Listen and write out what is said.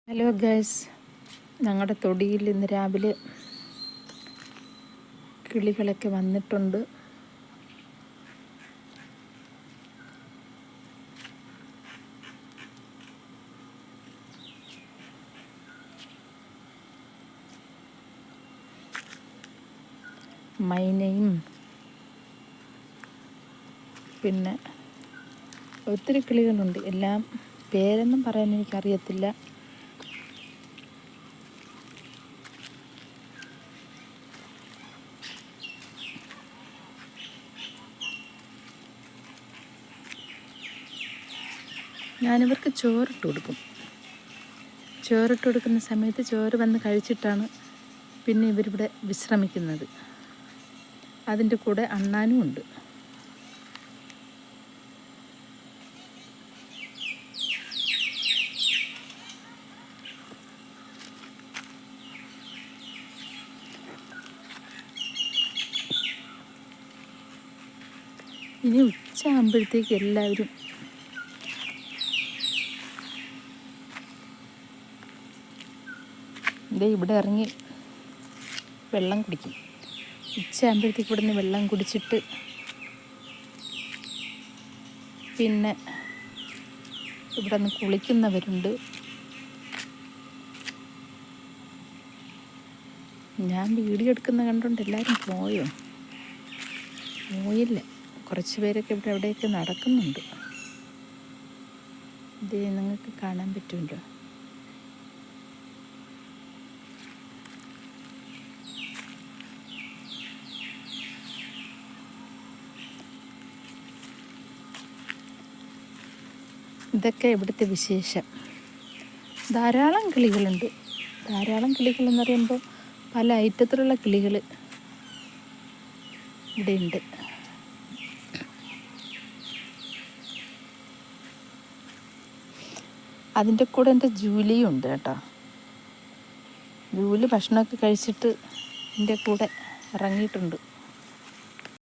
Hello guys, ഞങ്ങളുടെ തൊടിയിൽ ഇന്ന് രാവിലെ കിളികളൊക്കെ വന്നിട്ടുണ്ട്. മൈനയും പിന്നെ ഒത്തിരി കിളികളുണ്ട്. എല്ലാം പേരൊന്നും പറയാൻ എനിക്കറിയത്തില്ല. ഞാനിവർക്ക് ചോറിട്ട് കൊടുക്കും. ചോറിട്ട് കൊടുക്കുന്ന സമയത്ത് ചോറ് വന്ന് കഴിച്ചിട്ടാണ് പിന്നെ ഇവരിവിടെ വിശ്രമിക്കുന്നത്. അതിൻ്റെ കൂടെ അണ്ണാനും ഉണ്ട്. ഇനി ഉച്ച ആകുമ്പോഴത്തേക്ക് എല്ലാവരും ഇവിടെ ഇറങ്ങി വെള്ളം കുടിക്കും. ഉച്ച ആകുമ്പോഴത്തേക്ക് ഇവിടെ നിന്ന് വെള്ളം കുടിച്ചിട്ട് പിന്നെ ഇവിടെ നിന്ന് കുളിക്കുന്നവരുണ്ട്. ഞാൻ വീഡിയോ എടുക്കുന്ന കണ്ടുകൊണ്ട് എല്ലാവരും പോയില്ല. കുറച്ച് പേരൊക്കെ ഇവിടെ എവിടെയൊക്കെ നടക്കുന്നുണ്ട്. ഇത് നിങ്ങൾക്ക് കാണാൻ പറ്റുമല്ലോ. ഇതൊക്കെ ഇവിടുത്തെ വിശേഷം. ധാരാളം കിളികളുണ്ട്. ധാരാളം കിളികളെന്ന് പറയുമ്പോൾ പല ഐറ്റത്തിലുള്ള കിളികൾ ഇവിടെയുണ്ട്. അതിൻ്റെ കൂടെ എൻ്റെ ജൂലിയും ഉണ്ട് കേട്ടോ. ജൂലി ഭക്ഷണമൊക്കെ കഴിച്ചിട്ട് എൻ്റെ കൂടെ ഇറങ്ങിയിട്ടുണ്ട്.